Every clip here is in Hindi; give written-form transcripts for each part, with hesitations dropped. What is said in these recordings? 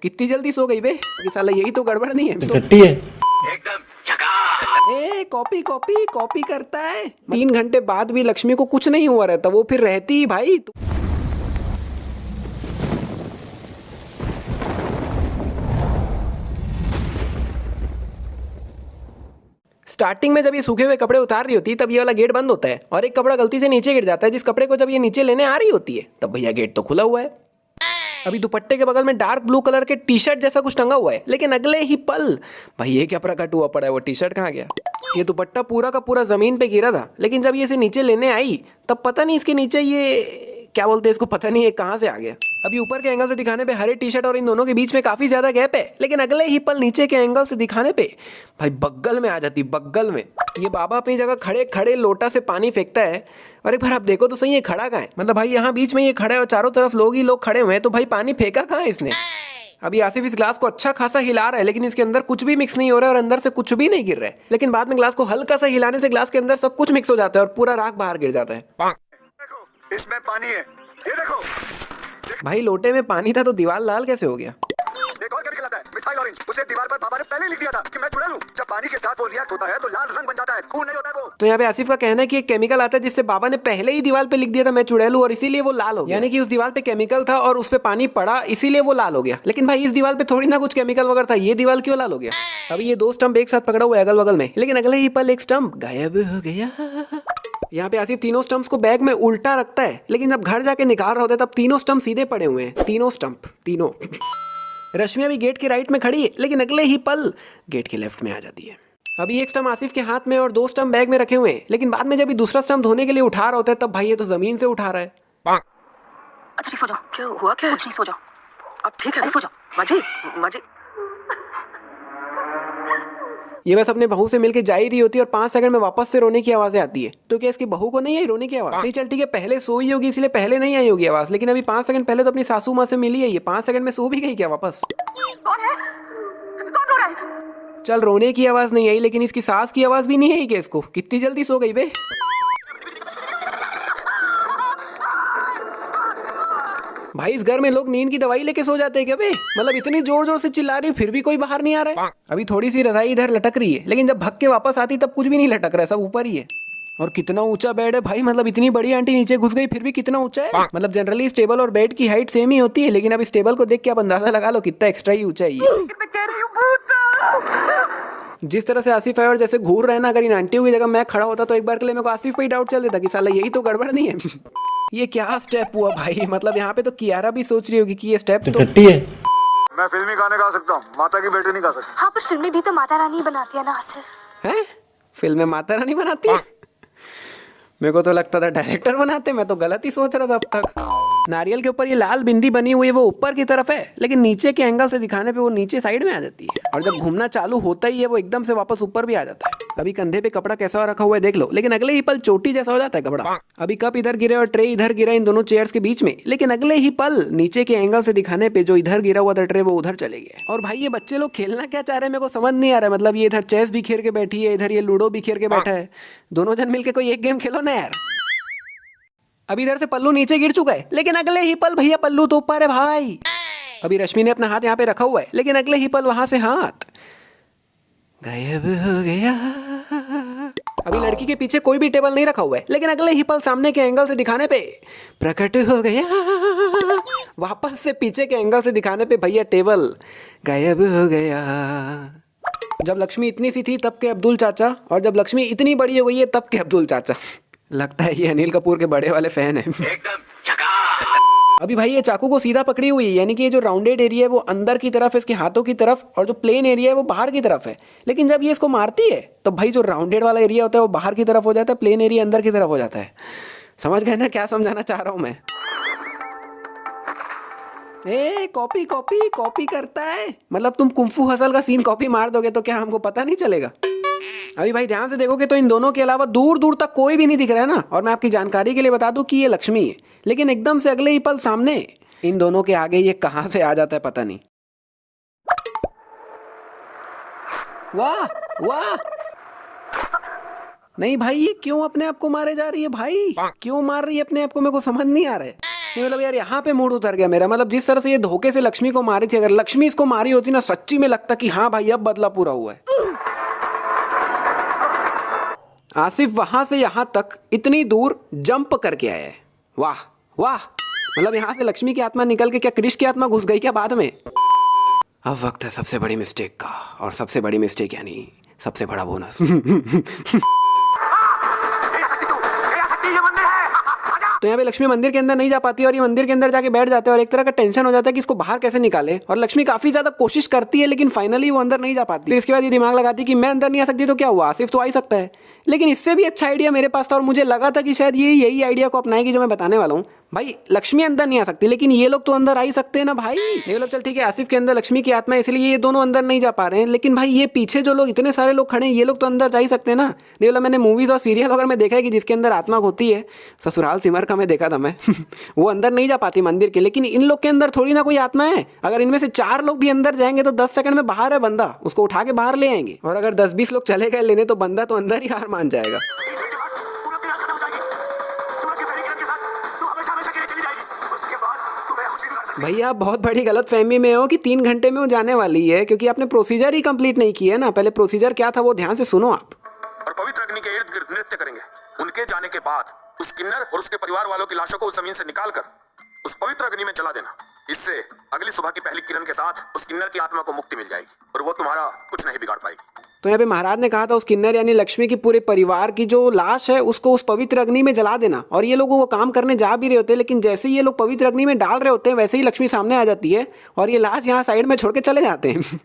कितनी जल्दी सो गई बे? अभी साला यही तो गड़बड़ नहीं है। टट्टी है। ए कॉपी कॉपी कॉपी करता है। 3 घंटे बाद भी लक्ष्मी को कुछ नहीं हुआ रहता, वो फिर रहती ही भाई। स्टार्टिंग में जब ये सूखे हुए कपड़े उतार रही होती है तब ये वाला गेट बंद होता है और एक कपड़ा गलती से नीचे गिर जाता है। जिस कपड़े को जब ये नीचे लेने आ रही होती है तब भैया गेट तो खुला हुआ है। अभी दुपट्टे के बगल में डार्क ब्लू कलर के टी शर्ट जैसा कुछ टंगा हुआ है, लेकिन अगले ही पल भाई ये क्या प्रकट हुआ पड़ा है, वो टी शर्ट कहाँ गया? ये दुपट्टा पूरा का पूरा जमीन पे गिरा था, लेकिन जब ये इसे नीचे लेने आई तब पता नहीं इसके नीचे ये क्या बोलते हैं इसको, पता नहीं ये कहाँ से आ गया। अभी ऊपर के एंगल से दिखाने पे हरे टी शर्ट और इन दोनों के बीच में काफी ज्यादा गैप है, लेकिन अगले ही पल नीचे के एंगल से दिखाने पे भाई बगल में आ जाती, बगल में। ये बाबा अपनी जगह खड़े खड़े लोटा से पानी फेंकता है और एक बार आप देखो तो सही ये खड़ा कहाँ है? मतलब भाई यहाँ बीच में ये खड़ा है और चारों तरफ लोग ही लोग खड़े हुए हैं, तो भाई पानी फेंका कहाँ है इसने? अभी आसिफ इस ग्लास को अच्छा खासा हिला रहा है, लेकिन इसके अंदर कुछ भी मिक्स नहीं हो रहा है और अंदर से कुछ भी नहीं गिर रहा है। लेकिन बाद में ग्लास को हल्का सा हिलाने से ग्लास के अंदर सब कुछ मिक्स हो जाता है और पूरा राख बाहर गिर जाता है। देखो इसमें पानी है, ये देखो। भाई लोटे में पानी था तो दीवार लाल कैसे हो गया? एक और केमिकल आता है, मिथाइल ऑरेंज। उसे दीवार पर बाबा ने पहले ही लिख दिया था कि मैं चुरा लूं। जब पानी के साथ वो रिएक्ट होता है तो लाल रंग बन जाता है, खून नहीं होता है वो। तो यहाँ पे आसिफ का कहना है कि एक केमिकल आता है जिससे बाबा ने पहले ही दीवार पे लिख दिया था मैं चुड़ैलू, और इसीलिए वो लाल हो गया। यानी कि उस दीवार पे केमिकल था और उस पे पानी पड़ा, इसीलिए वो लाल हो गया। लेकिन भाई इस दीवार पे थोड़ी ना कुछ केमिकल वगैरह था, ये दीवार क्यों लाल हो गया? अभी ये 2 स्टंप एक साथ पकड़ा हुआ है अगल बगल में, लेकिन अगले ही पल एक स्टंप गायब हो गया। यहाँ पे आसिफ तीनों स्टंप्स को बैग में उल्टा रखता है, लेकिन जब घर जाके निकाल रहा होता है तब तीनों स्टंप सीधे पड़े हुए हैं, तीनों स्टंप तीनों। रश्मि अभी गेट के राइट में खड़ी है, लेकिन अगले ही पल गेट के लेफ्ट में आ जाती है। अभी एक स्टंप आसिफ के हाथ में और 2 स्टंप बैग में रखे हुए हैं, लेकिन बाद में जब दूसरा स्टंप धोने के लिए उठा रहा होता है तब भाई ये तो जमीन से उठा रहा है। अच्छा ठीक, सो जाओ। क्या हुआ? क्या? कुछ नहीं, सो जाओ। अब ठीक है, सो जाओ। माजी माजी ये बस अपने बहू से मिलके जा ही रही होती है और 5 सेकंड में वापस से रोने की आवाजें आती है। तो क्या इसकी बहू को नहीं आई रोने की आवाज? नहीं चल ठीक है, पहले सोई होगी इसलिए पहले नहीं आई होगी आवाज, लेकिन अभी 5 सेकंड पहले तो अपनी सासू माँ से मिली है, ये 5 सेकंड में सो भी गई क्या वापस? कौन है? कौन रो रहा है? चल रोने की आवाज नहीं आई, लेकिन इसकी सास की आवाज भी नहीं आई क्या इसको? कितनी जल्दी सो गई बे? भाई इस घर में लोग नींद की दवाई लेके सो जाते हैं क्या बे? मतलब इतनी जोर जोर से चिल्ला रही फिर भी कोई बाहर नहीं आ रहा है। अभी थोड़ी सी रजाई इधर लटक रही है, लेकिन जब भग के वापस आती तब कुछ भी नहीं लटक रहा है, सब ऊपर ही है। और कितना ऊंचा बेड है भाई, मतलब इतनी बड़ी आंटी नीचे घुस गई फिर भी कितना ऊंचा है। मतलब जनरली इस टेबल और बेड की हाइट सेम ही होती है, लेकिन अब इस टेबल को देख के आप अंदाजा लगा लो कितना एक्स्ट्रा ही ऊंचा है ये। मैं कह रही हूँ भूत। जिस तरह से आसिफ है और जैसे घूर रहे ना, अगर इन आंटियों की जगह मैं खड़ा होता तो एक बार के लिए मेरे को आसिफ पे ही डाउट चल देता कि साला यही तो गड़बड़ नहीं है। ये क्या स्टेप हुआ भाई? मतलब यहाँ पे तो कियारा भी सोच रही होगी कि ये स्टेप तो टट्टी है। मैं फिल्मी गाने गा सकता हूँ, माता की बेटी नहीं गा सकता। हाँ पर फिल्में भी तो माता रानी बनाती है ना आसिफ। है? फिल्म में माता रानी बनाती है? मेरे को तो लगता था डायरेक्टर बनाते, मैं तो गलत ही सोच रहा था अब तक। नारियल के ऊपर ये लाल बिंदी बनी हुई है वो ऊपर की तरफ है, लेकिन नीचे के एंगल से दिखाने पे वो नीचे साइड में आ जाती है, और जब घूमना चालू होता ही है वो एकदम से वापस ऊपर भी आ जाता है। अभी कंधे पे कपड़ा कैसा रखा हुआ है देख लो, लेकिन अगले ही पल चोटी जैसा हो जाता है कपड़ा। अभी कप इधर गिरे और ट्रे इधर गिरा इन दोनों चेयर्स के बीच में, लेकिन अगले ही पल नीचे के एंगल से दिखाने पे जो इधर गिरा हुआ था ट्रे वो उधर चले गए। और भाई ये बच्चे लोग खेलना क्या चाह रहे हैं मेरे को समझ नहीं आ रहा है। मतलब ये इधर चेस भी खेल के बैठी है, इधर ये लूडो भी खेल के बैठा है। दोनों जन मिलके कोई एक गेम खेलो ना यार। अभी इधर से पल्लू नीचे गिर चुका है, लेकिन अगले ही पल भैया पल्लू तो ऊपर है भाई। अभी रश्मि ने अपना हाथ यहाँ पे रखा हुआ है, लेकिन अगले ही पल वहां से हाथ गायब हो गया। अभी लड़की के पीछे कोई भी टेबल नहीं रखा हुआ है, लेकिन अगले ही पल सामने के एंगल से दिखाने पे प्रकट हो गया। वापस से पीछे के एंगल से दिखाने पे भैया टेबल गायब हो गया। जब लक्ष्मी इतनी सी थी तब के अब्दुल चाचा, और जब लक्ष्मी इतनी बड़ी हो गई है तब के अब्दुल चाचा। लगता है ये अनिल कपूर के बड़े वाले फैन हैं। अभी भाई ये चाकू को सीधा पकड़ी हुई है, यानी कि ये जो राउंडेड एरिया है वो अंदर की तरफ है इसके हाथों की तरफ, और जो प्लेन एरिया है वो बाहर की तरफ है। लेकिन जब ये इसको मारती है तो भाई जो राउंडेड वाला एरिया होता है वो बाहर की तरफ हो जाता है, प्लेन एरिया अंदर की तरफ हो जाता है। समझ गए ना क्या समझाना चाह रहा हूं मैं? ए कॉपी कॉपी कॉपी करता है, मतलब तुम कुंफू हसल का सीन कॉपी मार दोगे तो क्या हमको पता नहीं चलेगा? अभी भाई ध्यान से देखोगे तो इन दोनों के अलावा दूर दूर तक कोई भी नहीं दिख रहा है ना। और मैं आपकी जानकारी के लिए बता दूं कि ये लक्ष्मी है, लेकिन एकदम से अगले ही पल सामने इन दोनों के आगे ये कहां से आ जाता है पता नहीं। वाह वाह, नहीं भाई ये क्यों अपने आप को मारे जा रही है भाई? क्यों मार रही है अपने आप को? मेरे को समझ नहीं आ रहा है। नहीं मतलब यार यहाँ पे मूड उतर गया मेरा। मतलब जिस तरह से ये धोखे से लक्ष्मी को मारी थी, अगर लक्ष्मी इसको मारी होती ना, सच्ची में लगता कि हाँ भाई अब बदला पूरा हुआ है। आसिफ वहां से यहां तक इतनी दूर जंप करके आया है, वाह वाह। मतलब यहाँ से लक्ष्मी की आत्मा निकल के क्या क्रिश की आत्मा घुस गई क्या बाद में? अब वक्त है सबसे बड़ी मिस्टेक का, और सबसे बड़ी मिस्टेक यानी सबसे बड़ा बोनस। तो यहाँ पे लक्ष्मी मंदिर के अंदर नहीं जा पाती और ये मंदिर के अंदर जाके बैठ जाते हैं और एक तरह का टेंशन हो जाता है कि इसको बाहर कैसे निकाले। और लक्ष्मी काफी ज्यादा कोशिश करती है लेकिन फाइनली वो अंदर नहीं जा पाती। फिर इसके बाद ये दिमाग लगाती है कि मैं अंदर नहीं आ सकती तो क्या हुआ, आसिफ तो आ ही सकता है। लेकिन इससे भी अच्छा आइडिया मेरे पास था और मुझे लगा था कि शायद ये यही आइडिया को अपनाएगी जो मैं बताने वाला हूँ। भाई लक्ष्मी अंदर नहीं आ सकती लेकिन ये लोग तो अंदर आ ही सकते हैं ना भाई। ये मतलब चल ठीक है, आसिफ के अंदर लक्ष्मी की आत्मा है इसलिए ये दोनों अंदर नहीं जा पा रहे हैं, लेकिन भाई ये पीछे जो लोग इतने सारे लोग खड़े हैं ये लोग तो अंदर जा ही सकते हैं ना। नहीं मतलब मैंने मूवीज और सीरियल वगैरह में देखा है कि जिसके अंदर आत्मा होती है, ससुराल सिमर का मैं देखा था मैं। वो अंदर नहीं जा पाती मंदिर के, लेकिन इन लोग के अंदर थोड़ी ना कोई आत्मा है। अगर इनमें से 4 लोग भी अंदर जाएंगे तो 10 सेकंड में बाहर है बंदा, उसको उठा के बाहर ले आएंगे। और अगर 10-20 लोग चले गए लेने तो बंदा तो अंदर ही हार मान जाएगा। भैया आप बहुत बड़ी गलत फहमी में हो कि 3 घंटे में वो जाने वाली है, क्योंकि आपने प्रोसीजर ही कंप्लीट नहीं किया है ना। पहले प्रोसीजर क्या था वो ध्यान से सुनो आप। और पवित्र अग्नि के इर्द गिर्द नृत्य करेंगे। उनके जाने के बाद उस किन्नर और उसके परिवार वालों की लाशों को उस जमीन से निकालकर उस पवित्र अग्नि में जला देना। इससे अगली सुबह की पहली किरण के साथ उस किन्नर की आत्मा को मुक्ति मिल जाएगी और वो तुम्हारा कुछ नहीं बिगाड़ पाएगी। तो यहाँ पे महाराज ने कहा था उस किन्नर यानी लक्ष्मी की पूरे परिवार की जो लाश है उसको उस पवित्र अग्नि में जला देना। और ये लोग वो काम करने जा भी रहे होते हैं, लेकिन जैसे ही ये लोग पवित्र अग्नि में डाल रहे होते हैं वैसे ही लक्ष्मी सामने आ जाती है और ये लाश यहाँ साइड में छोड़ के चले जाते हैं।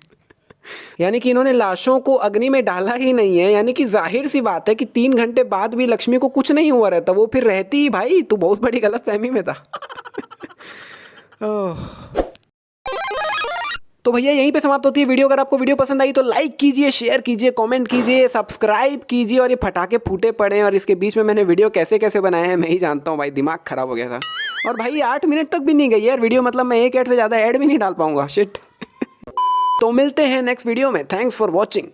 यानी कि इन्होंने लाशों को अग्नि में डाला ही नहीं है। यानी कि जाहिर सी बात है कि 3 घंटे बाद भी लक्ष्मी को कुछ नहीं हुआ रहता, वो फिर रहती ही। भाई तू बहुत बड़ी गलतफहमी में था। तो भैया यहीं पे समाप्त होती है वीडियो। अगर आपको वीडियो पसंद आई तो लाइक कीजिए, शेयर कीजिए, कमेंट कीजिए, सब्सक्राइब कीजिए। और ये फटाके फूटे पड़े हैं और इसके बीच में मैंने वीडियो कैसे कैसे बनाए हैं मैं ही जानता हूँ भाई, दिमाग खराब हो गया था। और भाई 8 मिनट तक भी नहीं गई यार वीडियो, मतलब मैं 1 ऐड से ज़्यादा ऐड भी नहीं डाल पाऊंगा। शिट। तो मिलते हैं नेक्स्ट वीडियो में। Thanks for watching.